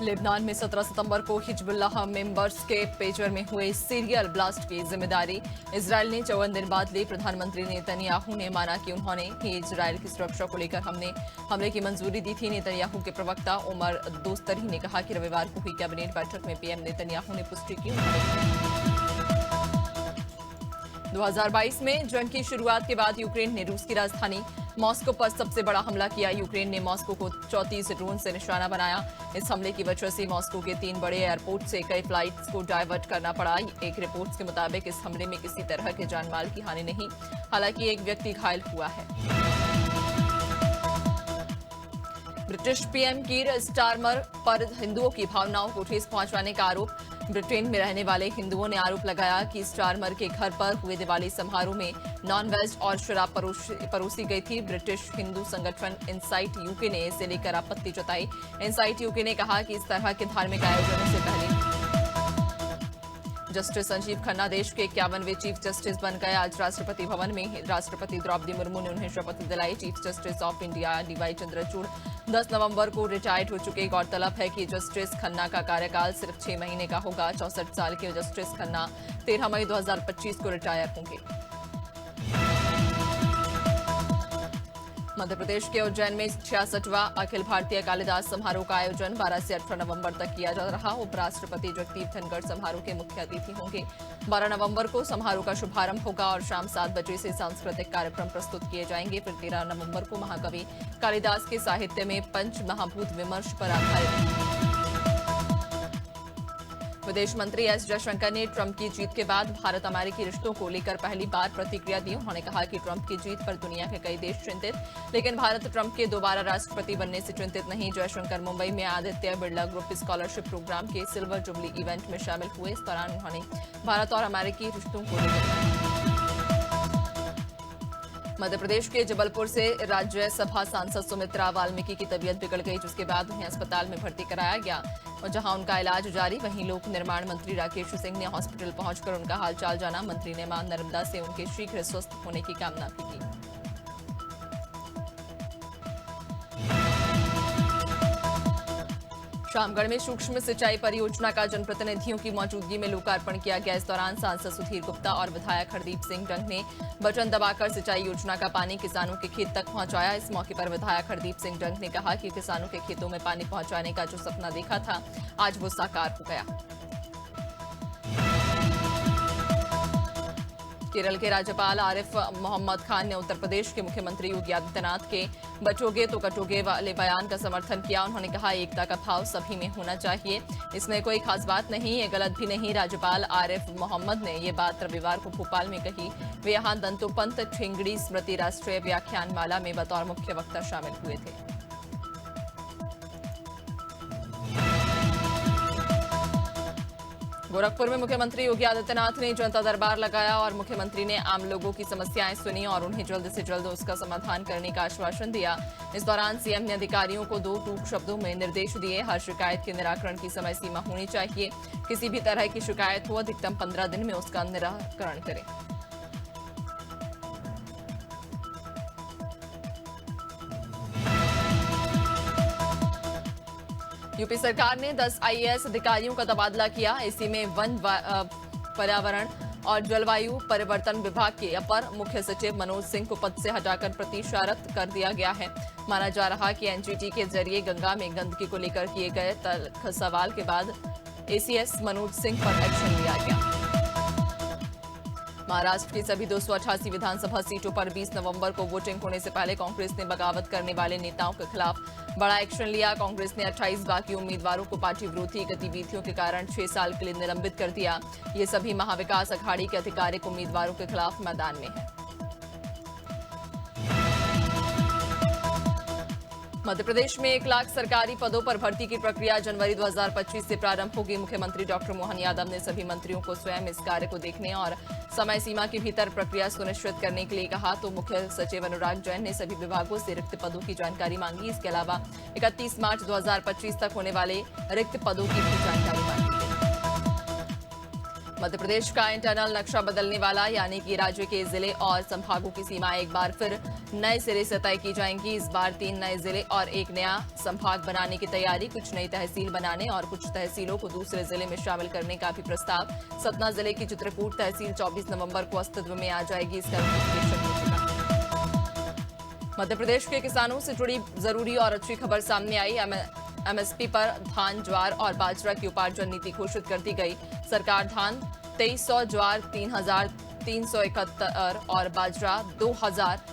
Lebanon में 17 सितंबर को Hezbollah members के पेजर में हुए सीरियल ब्लास्ट की जिम्मेदारी इजरायल ने 54 दिन बाद ली। प्रधानमंत्री नेतन्याहू ने माना कि उन्होंने ही इजरायल की सुरक्षा को लेकर हमले की मंजूरी दी थी। नेतन्याहू के प्रवक्ता उमर दोस्तरी ने कहा कि रविवार को हुई कैबिनेट बैठक में पीएम नेतन्याहू ने पुष्टि की। 2022 में जंग की शुरुआत के बाद यूक्रेन ने रूस की राजधानी मॉस्को पर सबसे बड़ा हमला किया। यूक्रेन ने मॉस्को को 34 ड्रोन से निशाना बनाया। इस हमले की वजह से मॉस्को के 3 बड़े एयरपोर्ट से कई फ्लाइट्स को डायवर्ट करना पड़ा। एक रिपोर्ट के मुताबिक इस हमले में किसी तरह के जानमाल की हानि नहीं, हालांकि एक व्यक्ति घायल हुआ है। ब्रिटिश पीएम कीर स्टारमर पर हिंदुओं की भावनाओं को ठेस पहुंचाने का आरोप। ब्रिटेन में रहने वाले हिंदुओं ने आरोप लगाया कि स्टारमर के घर पर हुए दिवाली समारोह में नॉन वेज और शराब परोसी गई थी। ब्रिटिश हिंदू संगठन इनसाइट यूके ने इसे लेकर आपत्ति जताई। इनसाइट यूके ने कहा कि इस तरह के धार्मिक आयोजनों से पहले जस्टिस संजीव खन्ना देश के 51वें चीफ जस्टिस बन गए। आज राष्ट्रपति भवन में राष्ट्रपति द्रौपदी मुर्मू ने उन्हें शपथ दिलाई। Chief justice of India D Y Chandrachud 10 नवंबर को रिटायर्ड हो चुके। गौरतलब है कि जस्टिस खन्ना का कार्यकाल सिर्फ 6 महीने का होगा। 64 साल के जस्टिस खन्ना 13 मई 2025 को रिटायर होंगे। मध्य प्रदेश के उज्जैन में 66वां अखिल भारतीय कालिदास समारोह का आयोजन 12 से 18 नवंबर तक किया जा रहा। उपराष्ट्रपति जगदीप धनखड़ समारोह के मुख्य अतिथि होंगे। 12 नवंबर को समारोह का शुभारंभ होगा और शाम 7 बजे से सांस्कृतिक कार्यक्रम प्रस्तुत किए जाएंगे। फिर 13 नवंबर को महाकवि कालिदास के साहित्य में पंच महाभूत विमर्श पर आधारित। विदेश मंत्री एस जयशंकर ने ट्रंप की जीत के बाद भारत अमेरिकी रिश्तों को लेकर पहली बार प्रतिक्रिया दी। उन्होंने कहा कि ट्रंप की जीत पर दुनिया के कई देश चिंतित, लेकिन भारत ट्रंप के दोबारा राष्ट्रपति बनने से चिंतित नहीं। जयशंकर मुंबई में Aditya Birla group scholarship program के सिल्वर जुबली इवेंट में शामिल हुए। इस दौरान उन्होंने भारत और अमेरिकी रिश्तों को लेकर मध्य प्रदेश के जबलपुर से राज्यसभा सांसद सुमित्रा वाल्मीकि की तबीयत बिगड़ गई, जिसके बाद उन्हें अस्पताल में भर्ती कराया गया और जहां उनका इलाज जारी। वहीं लोक निर्माण मंत्री राकेश सिंह ने हॉस्पिटल पहुंचकर उनका हालचाल जाना। मंत्री ने मां नर्मदा से उनके शीघ्र स्वस्थ होने की कामना भी की। शामगढ़ में सूक्ष्म सिंचाई परियोजना का जनप्रतिनिधियों की मौजूदगी में लोकार्पण किया गया। इस दौरान सांसद सुधीर गुप्ता और विधायक हरदीप सिंह डंग ने बटन दबाकर सिंचाई योजना का पानी किसानों के खेत तक पहुंचाया। इस मौके पर विधायक हरदीप सिंह डंग ने कहा कि किसानों के खेतों में पानी पहुंचाने का जो सपना देखा था, आज वो साकार हो गया। केरल के राज्यपाल आरिफ मोहम्मद खान ने उत्तर प्रदेश के मुख्यमंत्री योगी आदित्यनाथ के बचोगे तो कटोगे वाले बयान का समर्थन किया। उन्होंने कहा, एकता का भाव सभी में होना चाहिए, इसमें कोई खास बात नहीं, ये गलत भी नहीं। राज्यपाल आरिफ मोहम्मद ने ये बात रविवार को भोपाल में कही। वे यहां दंतोपंत ठेंगड़ी स्मृति राष्ट्रीय व्याख्यान माला में बतौर मुख्य वक्ता शामिल हुए थे। गोरखपुर में मुख्यमंत्री योगी आदित्यनाथ ने जनता दरबार लगाया और मुख्यमंत्री ने आम लोगों की समस्याएं सुनी और उन्हें जल्द से जल्द उसका समाधान करने का आश्वासन दिया। इस दौरान सीएम ने अधिकारियों को 2 टूक शब्दों में निर्देश दिए। हर शिकायत के निराकरण की समय सीमा होनी चाहिए। किसी भी तरह की शिकायत हो, अधिकतम 15 दिन में उसका निराकरण करें। यूपी सरकार ने 10 आईएएस अधिकारियों का तबादला किया। इसी में वन पर्यावरण और जलवायु परिवर्तन विभाग के अपर मुख्य सचिव मनोज सिंह को पद से हटाकर प्रतिशारत कर दिया गया है। माना जा रहा कि एनजीटी के जरिए गंगा में गंदगी को लेकर किए गए तल्ख सवाल के बाद एसीएस मनोज सिंह पर एक्शन लिया गया। महाराष्ट्र की सभी 288 विधानसभा सीटों पर 20 नवंबर को वोटिंग होने से पहले कांग्रेस ने बगावत करने वाले नेताओं के खिलाफ बड़ा एक्शन लिया। कांग्रेस ने 28 बाकी उम्मीदवारों को पार्टी विरोधी गतिविधियों के कारण 6 साल के लिए निलंबित कर दिया। ये सभी महाविकास अघाड़ी के आधिकारिक उम्मीदवारों के खिलाफ मैदान में हैं। मध्य प्रदेश में 1 लाख सरकारी पदों पर भर्ती की प्रक्रिया जनवरी 2025 से प्रारंभ होगी। मुख्यमंत्री डॉक्टर मोहन यादव ने सभी मंत्रियों को स्वयं इस कार्य को देखने और समय सीमा के भीतर प्रक्रिया सुनिश्चित करने के लिए कहा। तो मुख्य सचिव अनुराग जैन ने सभी विभागों से रिक्त पदों की जानकारी मांगी। इसके अलावा 31 मार्च 2025 तक होने वाले रिक्त पदों की भी जानकारी मांगी। मध्य प्रदेश का इंटरनल नक्शा बदलने वाला, यानी कि राज्य के जिले और संभागों की सीमाएं एक बार फिर नए सिरे से तय की जाएंगी। इस बार 3 नए जिले और एक नया संभाग बनाने की तैयारी, कुछ नई तहसील बनाने और कुछ तहसीलों को दूसरे जिले में शामिल करने का भी प्रस्ताव। सतना जिले की चित्रकूट तहसील 24 नवंबर को अस्तित्व में आ जाएगी। इसका नोटिफिकेशन हो चुका है। मध्य प्रदेश के किसानों से जुड़ी जरूरी और अच्छी खबर सामने आई। एमएसपी पर धान, ज्वार और बाजरा की उपार्जन नीति घोषित कर दी गई। सरकार धान 2300, ज्वार 3371 और बाजरा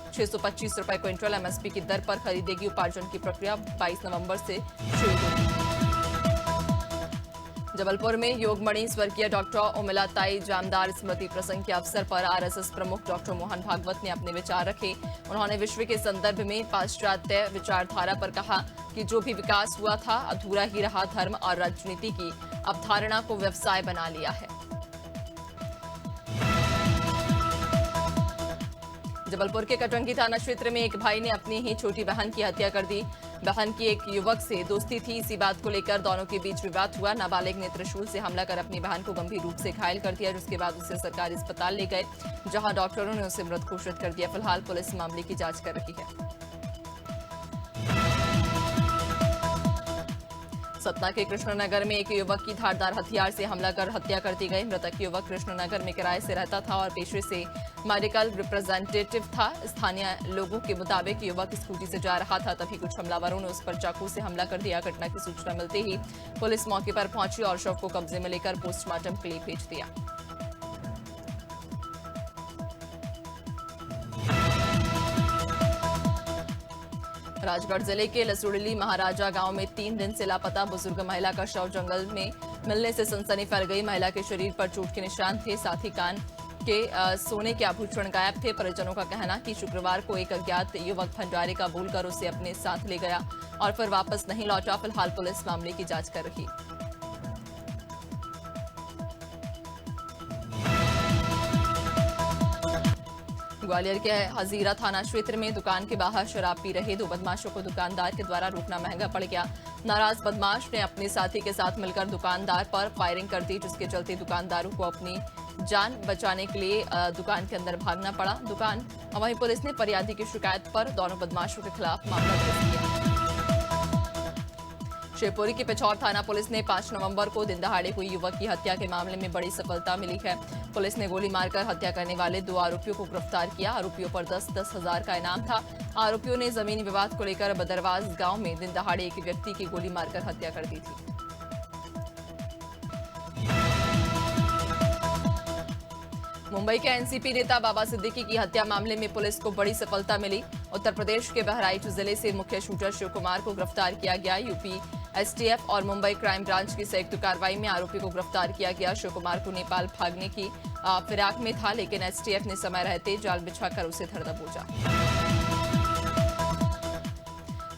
2625 रुपए क्विंटल एमएसपी की दर पर खरीदेगी। उपार्जन की प्रक्रिया 22 नवंबर से शुरू होगी। जबलपुर में योगमणि स्वर्गीय डॉक्टर उमिलाताई जामदार स्मृति प्रसंग के अवसर पर आरएसएस प्रमुख डॉक्टर मोहन भागवत ने अपने विचार रखे। उन्होंने विश्व के संदर्भ में पाश्चात्य विचारधारा पर कहा कि जो भी विकास हुआ था अधूरा ही रहा। धर्म और राजनीति की अवधारणा को व्यवसाय बना लिया है। जबलपुर के कटंगी थाना क्षेत्र में एक भाई ने अपनी ही छोटी बहन की हत्या कर दी। बहन की एक युवक से दोस्ती थी। इसी बात को लेकर दोनों के बीच विवाद हुआ। नाबालिग ने त्रिशूल से हमला कर अपनी बहन को गंभीर रूप से घायल कर दिया, जिसके बाद उसे सरकारी अस्पताल ले गए, जहां डॉक्टरों ने उसे मृत घोषित कर दिया। फिलहाल पुलिस मामले की जांच कर रही है। सतना के कृष्णनगर में एक युवक की धारदार हथियार से हमला कर हत्या कर दी गई। मृतक युवक कृष्णनगर में किराए से रहता था और पेशे से मेडिकल रिप्रेजेंटेटिव था। स्थानीय लोगों के मुताबिक युवक स्कूटी से जा रहा था, तभी कुछ हमलावरों ने उस पर चाकू से हमला कर दिया। घटना की सूचना मिलते ही पुलिस मौके पर पहुंची और शव को कब्जे में लेकर पोस्टमार्टम के लिए भेज दिया। राजगढ़ जिले के लसुड़ली महाराजा गांव में 3 दिन से लापता बुजुर्ग महिला का शव जंगल में मिलने से सनसनी फैल गई। महिला के शरीर पर चोट के निशान थे, साथ ही कान के सोने के आभूषण गायब थे। परिजनों का कहना कि शुक्रवार को एक अज्ञात युवक भंडारे का बोलकर उसे अपने साथ ले गया और फिर वापस नहीं लौटा। फिलहाल पुलिस मामले की जांच कर रही। ग्वालियर के हजीरा थाना क्षेत्र में दुकान के बाहर शराब पी रहे 2 बदमाशों को दुकानदार के द्वारा रोकना महंगा पड़ गया। नाराज बदमाश ने अपने साथी के साथ मिलकर दुकानदार पर फायरिंग कर दी, जिसके चलते दुकानदारों को अपनी जान बचाने के लिए दुकान के अंदर भागना पड़ा। वहीं पुलिस ने फरियादी की शिकायत पर दोनों बदमाशों के खिलाफ मामला दर्ज किया। शिवपुरी की पिछौर थाना पुलिस ने 5 नवंबर को दिन दहाड़े हुई युवक की हत्या के मामले में बड़ी सफलता मिली है। पुलिस ने गोली मारकर हत्या करने वाले 2 आरोपियों को गिरफ्तार किया। आरोपियों पर 10-10 हजार का इनाम था। आरोपियों ने जमीनी विवाद को लेकर बदरवास गांव में दिन दहाड़े एक व्यक्ति की गोली मारकर हत्या कर दी थी। मुंबई के एनसीपी नेता बाबा सिद्दीकी की हत्या मामले में पुलिस को बड़ी सफलता मिली। उत्तर प्रदेश के बहराइच जिले से मुख्य शूटर शिव कुमार को गिरफ्तार किया गया। यूपी एसटीएफ और मुंबई क्राइम ब्रांच की संयुक्त कार्रवाई में आरोपी को गिरफ्तार किया गया। शिव कुमार को नेपाल भागने की फिराक में था, लेकिन एसटीएफ ने समय रहते जाल बिछाकर उसे धर दबोचा।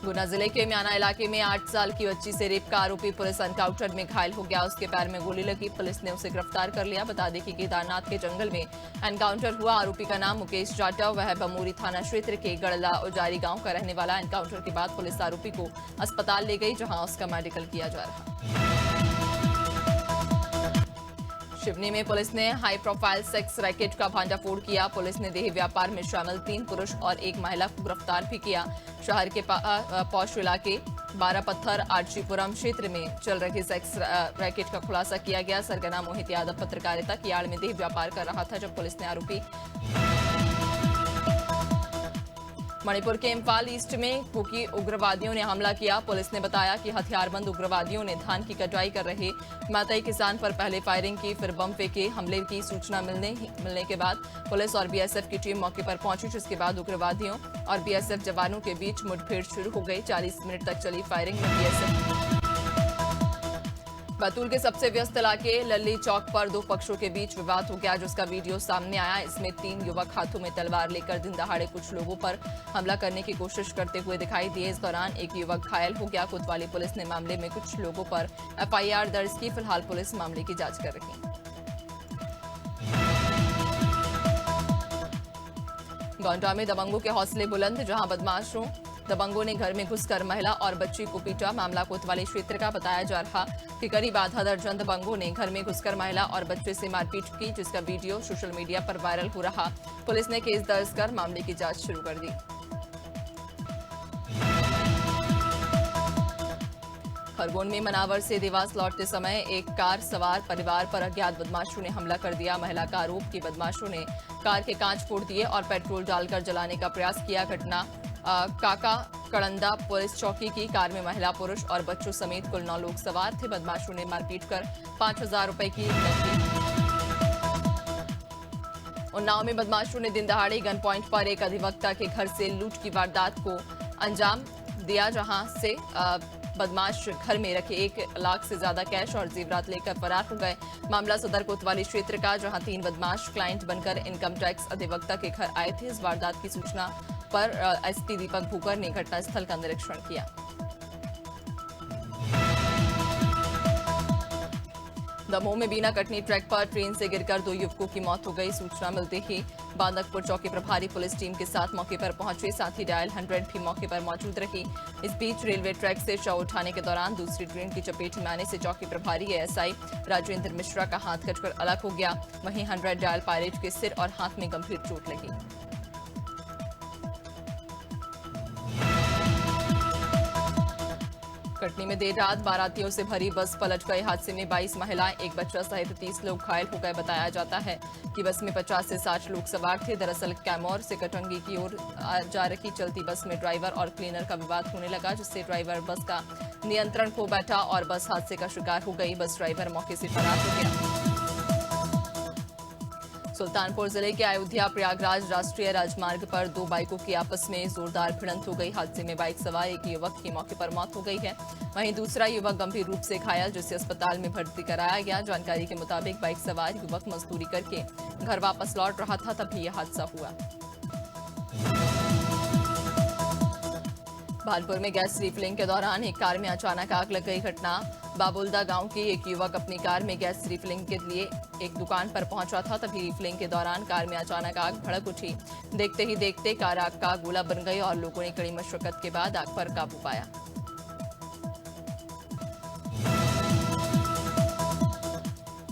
गुना जिले के म्याना इलाके में 8 साल की बच्ची से रेप का आरोपी पुलिस एनकाउंटर में घायल हो गया। उसके पैर में गोली लगी, पुलिस ने उसे गिरफ्तार कर लिया। बता दें कि केदारनाथ के जंगल में एनकाउंटर हुआ। आरोपी का नाम मुकेश जाटव, वह बमूरी थाना क्षेत्र के गड़ला उजारी गांव का रहने वाला। एनकाउंटर के बाद पुलिस आरोपी को अस्पताल ले गई, जहां उसका मेडिकल किया जा रहा। सिवनी में पुलिस ने हाई प्रोफाइल सेक्स रैकेट का भांडाफोड़ किया। पुलिस ने देह व्यापार में शामिल 3 पुरुष और 1 महिला को गिरफ्तार भी किया। शहर के पौष इलाके 12 पत्थर आरजीपुरम क्षेत्र में चल रहे सेक्स रैकेट का खुलासा किया गया। सरगना मोहित यादव पत्रकारिता की आड़ में देह व्यापार कर रहा था, जब पुलिस ने आरोपी। मणिपुर के इम्फाल ईस्ट में कुकी उग्रवादियों ने हमला किया। पुलिस ने बताया कि हथियारबंद उग्रवादियों ने धान की कटाई कर रहे मातई किसान पर पहले फायरिंग की, फिर बम फेंके। हमले की सूचना मिलने के बाद पुलिस और बीएसएफ की टीम मौके पर पहुंची, जिसके बाद उग्रवादियों और बीएसएफ जवानों के बीच मुठभेड़ शुरू हो गई। 40 मिनट तक चली फायरिंग में बीएसएफ। बैतूल के सबसे व्यस्त इलाके लल्ली चौक पर 2 पक्षों के बीच विवाद हो गया, जिसका वीडियो सामने आया। इसमें 3 युवक हाथों में तलवार लेकर दिन दहाड़े कुछ लोगों पर हमला करने की कोशिश करते हुए दिखाई दिए। इस दौरान एक युवक घायल हो गया। कोतवाली पुलिस ने मामले में कुछ लोगों पर एफआईआर दर्ज की। फिलहाल पुलिस मामले की जांच कर रही है। गोंडा में दबंगों के हौसले बुलंद, जहां बदमाशों दबंगों ने घर में घुसकर महिला और बच्ची को पीटा। मामला कोतवाली क्षेत्र का बताया जा रहा कि करीब आधा दर्जन दबंगों ने घर में घुसकर महिला और बच्चे से मारपीट की, जिसका वीडियो सोशल मीडिया पर वायरल हो रहा। पुलिस ने केस दर्ज कर मामले की जांच शुरू कर दी। खरगोन में मनावर से देवास लौटते समय एक कार सवार परिवार पर अज्ञात बदमाशों ने हमला कर दिया। महिला का आरोप कि बदमाशों ने कार के कांच फोड़ दिए और पेट्रोल डालकर जलाने का प्रयास किया। घटना काका कड़ंदा पुलिस चौकी की। कार में महिला, पुरुष और बच्चों समेत कुल 9 लोग सवार थे। बदमाशों ने मारपीट कर 5,000 रुपए की उन्नाव में बदमाशों ने दिन दहाड़े गन पॉइंट पर एक अधिवक्ता के घर से लूट की वारदात को अंजाम दिया, जहां से बदमाश घर में रखे 1 लाख से ज्यादा कैश और जेवरात लेकर फरार हो गए। मामला सदर कोतवाली क्षेत्र का, जहां 3 बदमाश क्लाइंट बनकर इनकम टैक्स अधिवक्ता के घर आए थे। इस वारदात की सूचना पर एसपी दीपक भूकर ने घटनास्थल का निरीक्षण किया। दमोह में बीना कटनी ट्रैक पर ट्रेन से गिरकर 2 युवकों की मौत हो गई। सूचना मिलते ही बांदकपुर चौकी प्रभारी पुलिस टीम के साथ मौके पर पहुंचे, साथ ही डायल 100 भी मौके पर मौजूद रही। इस बीच रेलवे ट्रैक से शव उठाने के दौरान दूसरी ट्रेन की चपेट में आने से चौकी प्रभारी एएसआई राजेंद्र मिश्रा का हाथ कटकर अलग हो गया। वहीं 100 डायल पायलट के सिर और हाथ में गंभीर चोट लगी। कटनी में देर रात बारातियों से भरी बस पलट गई। हादसे में 22 महिलाएं, एक बच्चा सहित 30 लोग घायल हो गए। बताया जाता है कि बस में 50 से 60 लोग सवार थे। दरअसल कैमोर से कटंगी की ओर जा रही चलती बस में ड्राइवर और क्लीनर का विवाद होने लगा, जिससे ड्राइवर बस का नियंत्रण खो बैठा और बस हादसे का शिकार हो गई। बस ड्राइवर मौके से फरार हो गया। सुल्तानपुर जिले के अयोध्या प्रयागराज राष्ट्रीय राजमार्ग पर 2 बाइकों की आपस में जोरदार भिड़ंत हो गई। हादसे में बाइक सवार एक युवक की मौके पर मौत हो गई है। वहीं दूसरा युवक गंभीर रूप से घायल, जिसे अस्पताल में भर्ती कराया गया। जानकारी के मुताबिक बाइक सवार युवक मजदूरी करके घर वापस लौट रहा था, तभी यह हादसा हुआ। भानपुर में गैस रिफिलिंग के दौरान एक कार में अचानक आग लग गई। घटना बाबुल्दा गांव की। एक युवक अपनी कार में गैस रिफिलिंग के लिए एक दुकान पर पहुंचा था, तभी रिफिलिंग के दौरान कार में अचानक आग भड़क उठी। देखते ही देखते कार आग का गोला बन गई और लोगों ने कड़ी मशक्कत के बाद आग पर काबू पाया।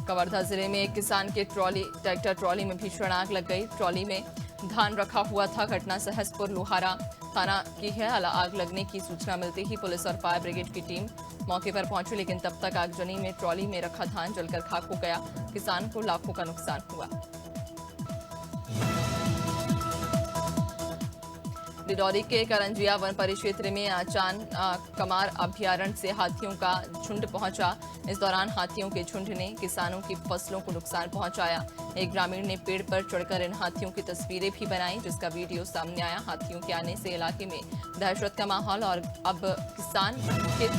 कवर्धा जिले में एक किसान के ट्रैक्टर ट्रॉली में भीषण आग लग गई। ट्रॉली में धान रखा हुआ था। घटना सहसपुर लोहारा थाना की है। आग लगने की सूचना मिलते ही पुलिस और फायर ब्रिगेड की टीम मौके पर पहुंची, लेकिन तब तक आगजनी में ट्रॉली में रखा धान जलकर खाक हो गया। किसान को लाखों का नुकसान हुआ। डिडौरी के करंजिया वन परिक्षेत्र में आचान कमार अभयारण्य से हाथियों का झुंड पहुंचा। इस दौरान हाथियों के झुंड ने किसानों की फसलों को नुकसान पहुंचाया। एक ग्रामीण ने पेड़ पर चढ़कर इन हाथियों की तस्वीरें भी बनाई, जिसका वीडियो सामने आया। हाथियों के आने से इलाके में दहशत का माहौल और अब किसान के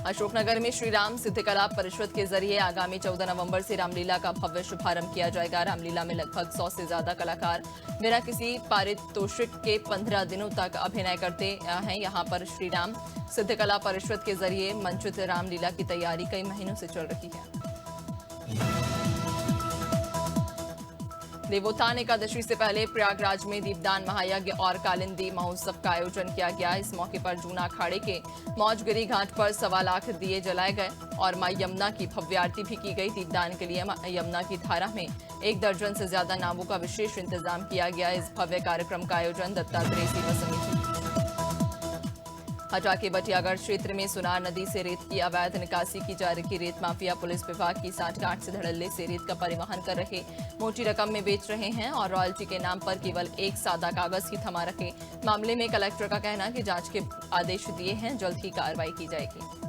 अशोकनगर में श्री राम सिद्धकला परिषद के जरिए आगामी 14 नवंबर से रामलीला का भव्य शुभारंभ किया जाएगा। रामलीला में लगभग 100 से ज्यादा कलाकार बिना किसी पारितोषिक के 15 दिनों तक अभिनय करते हैं। यहां पर श्री राम सिद्धकला परिषद के जरिए मंचित रामलीला की तैयारी कई महीनों से चल रही है। देवोत्थान एकादशी से पहले प्रयागराज में दीपदान महायज्ञ और कालिंदी महोत्सव का आयोजन किया गया। इस मौके पर जूना अखाड़े के मौजगिरी घाट पर 1.25 लाख दिए जलाए गए और मां यमुना की भव्य आरती भी की गई। दीपदान के लिए यमुना की धारा में 1 दर्जन से ज्यादा नावों का विशेष इंतजाम किया गया। इस भव्य कार्यक्रम का आयोजन दत्तात्रेय सेवा समिति हटा के बटियागढ़ क्षेत्र में सुनार नदी से रेत की अवैध निकासी की जा रही। रेत माफिया पुलिस विभाग की सांठगांठ से धड़ल्ले से रेत का परिवहन कर रहे, मोटी रकम में बेच रहे हैं और रॉयल्टी के नाम पर केवल एक सादा कागज ही थमा रखे। मामले में कलेक्टर का कहना है कि जांच के आदेश दिए हैं, जल्द ही कार्रवाई की जाएगी।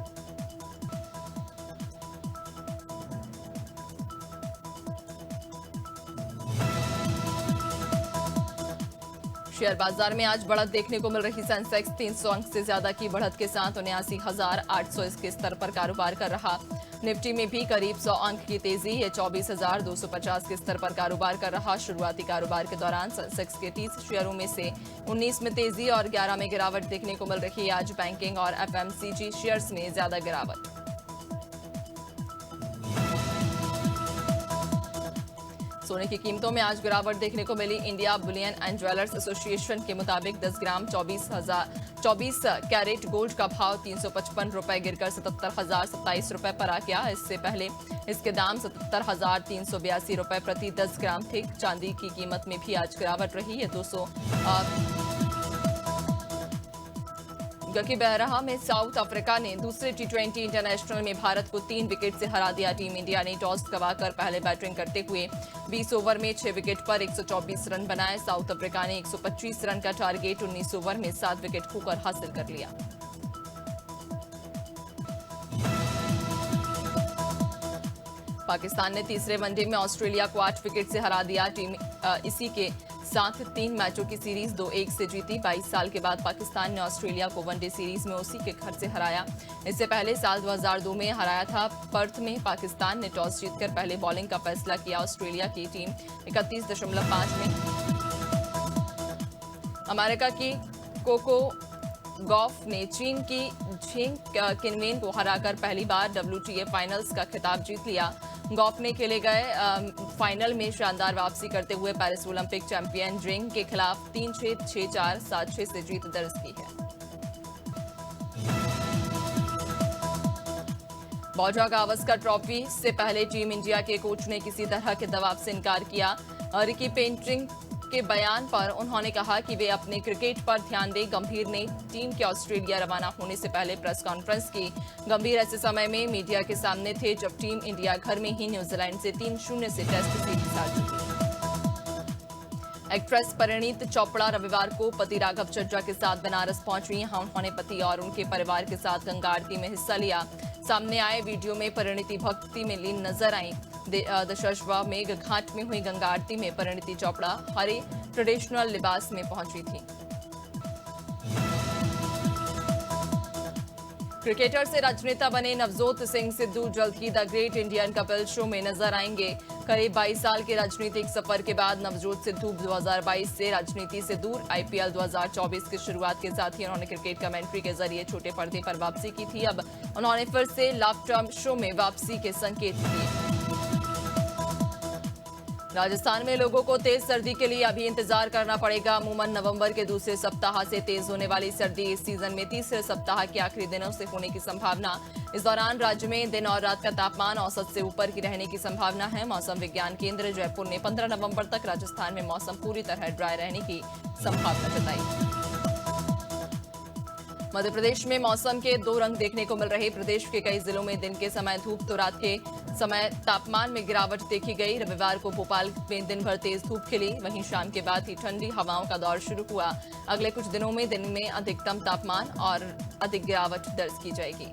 शेयर बाजार में आज बढ़त देखने को मिल रही। सेंसेक्स 300 अंक से ज्यादा की बढ़त के साथ 79,800 के स्तर पर कारोबार कर रहा। निफ्टी में भी करीब 100 अंक की तेजी, ये 24,250 के स्तर पर कारोबार कर रहा। शुरुआती कारोबार के दौरान सेंसेक्स के 30 शेयरों में से 19 में तेजी और 11 में गिरावट देखने को मिल रही। आज बैंकिंग और एफएमसीजी शेयर्स में ज्यादा गिरावट। सोने की कीमतों में आज गिरावट देखने को मिली। India bullion and jewellers association के मुताबिक 10 ग्राम 24 कैरेट गोल्ड का भाव 355 रुपए गिरकर 77,027 रुपए पर आ गया। इससे पहले इसके दाम 77,382 रुपए प्रति 10 ग्राम थे। चांदी की कीमत में भी आज गिरावट रही है। 200 गकी बहरहा में साउथ अफ्रीका ने दूसरे T20 इंटरनेशनल में भारत को 3 विकेट से हरा दिया। टीम इंडिया ने टॉस गंवाकर पहले बैटिंग करते हुए 20 ओवर में 6 विकेट पर 124 रन बनाए। साउथ अफ्रीका ने 125 रन का टारगेट 19 ओवर में 7 विकेट खोकर हासिल कर लिया। पाकिस्तान ने तीसरे वनडे में ऑस्ट्रेलिया को 8 विकेट से हरा दिया। टीम इसी के साथ 3 मैचों की सीरीज 2-1 से जीती। 22 साल के बाद पाकिस्तान ने ऑस्ट्रेलिया को वनडे सीरीज में उसी के घर से हराया। इससे पहले साल 2002 में हराया था। पर्थ में पाकिस्तान ने टॉस जीतकर पहले बॉलिंग का फैसला किया। ऑस्ट्रेलिया की टीम 31.5 में अमेरिका की कोको गॉफ ने चीन की झेंग किनवेन को हराकर पहली बार WTA फाइनल्स का खिताब जीत लिया। गॉफ ने खेले गए फाइनल में शानदार वापसी करते हुए पेरिस ओलंपिक चैंपियन जिंग के खिलाफ 3-6, 6-4, 7-6 से जीत दर्ज की है। बॉजा गावस्कर ट्रॉफी से पहले टीम इंडिया के कोच ने किसी तरह के दबाव से इनकार किया। रिकी पेंटिंग के बयान पर उन्होंने कहा कि वे अपने क्रिकेट पर ध्यान दें। गंभीर ने टीम के ऑस्ट्रेलिया रवाना होने से पहले प्रेस कॉन्फ्रेंस की। गंभीर ऐसे समय में मीडिया के सामने थे जब टीम इंडिया घर में ही न्यूजीलैंड से 3-0 से टेस्ट सीरीज हार चुकी। एक्ट्रेस परिणीत चोपड़ा रविवार को पति राघव चड्ढा के साथ बनारस पहुंची। यहां उन्होंने पति और उनके परिवार के साथ गंगा आरती में हिस्सा लिया। सामने आए वीडियो में परिणीति भक्ति में लीन नजर आई। दशाश्वा मेघ घाट में हुई गंगा आरती में परिणीति चोपड़ा हरे ट्रेडिशनल लिबास में पहुंची थी। क्रिकेटर से राजनेता बने नवजोत सिंह सिद्धू जल्द ही the great Indian couple show में नजर आएंगे। करीब 22 साल के राजनीतिक सफर के बाद नवजोत सिद्धू 2022 से राजनीति से दूर। IPL 2024 की शुरुआत के साथ ही उन्होंने क्रिकेट कमेंट्री के जरिए छोटे पर्दे पर वापसी की थी। अब उन्होंने फिर से लाइव टर्म शो में वापसी के संकेत दिए। राजस्थान में लोगों को तेज सर्दी के लिए अभी इंतजार करना पड़ेगा। अमूमन नवंबर के दूसरे सप्ताह से तेज होने वाली सर्दी इस सीजन में तीसरे सप्ताह के आखिरी दिनों से होने की संभावना। इस दौरान राज्य में दिन और रात का तापमान औसत से ऊपर की रहने की संभावना है। मौसम विज्ञान केंद्र जयपुर ने 15 नवंबर तक राजस्थान में मौसम पूरी तरह ड्राई रहने की संभावना जताई। मध्य प्रदेश में मौसम के 2 रंग देखने को मिल रहे। प्रदेश के कई जिलों में दिन के समय धूप तो रात के समय तापमान में गिरावट देखी गई। रविवार को भोपाल में दिन भर तेज धूप खिली। वहीं शाम के बाद ही ठंडी हवाओं का दौर शुरू हुआ। अगले कुछ दिनों में दिन में अधिकतम तापमान और अधिक गिरावट दर्ज की जाएगी।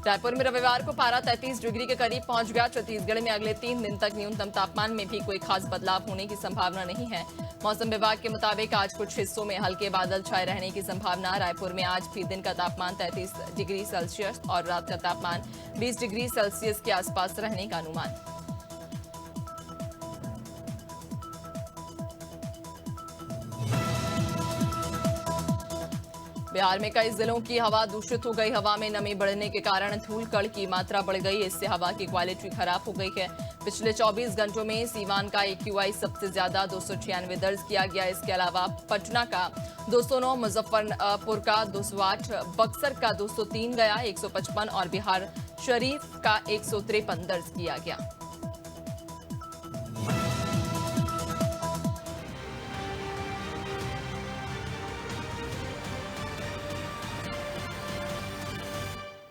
रायपुर में रविवार को पारा 33 डिग्री के करीब पहुंच गया। छत्तीसगढ़ में अगले 3 दिन तक न्यूनतम तापमान में भी कोई खास बदलाव होने की संभावना नहीं है। मौसम विभाग के मुताबिक आज कुछ हिस्सों में हल्के बादल छाए रहने की संभावना। रायपुर में आज भी दिन का तापमान 33 डिग्री सेल्सियस और रात का तापमान 20 डिग्री सेल्सियस के आसपास रहने का अनुमान। बिहार में कई जिलों की हवा दूषित हो गई। हवा में नमी बढ़ने के कारण धूल कण की मात्रा बढ़ गई। इससे हवा की क्वालिटी खराब हो गई है। पिछले 24 घंटों में सीवान का AQI सबसे ज्यादा 296 दर्ज किया गया। इसके अलावा पटना का 209, मुजफ्फरपुर का 208, बक्सर का 203 गया 155 और बिहार शरीफ का 153 दर्ज किया गया।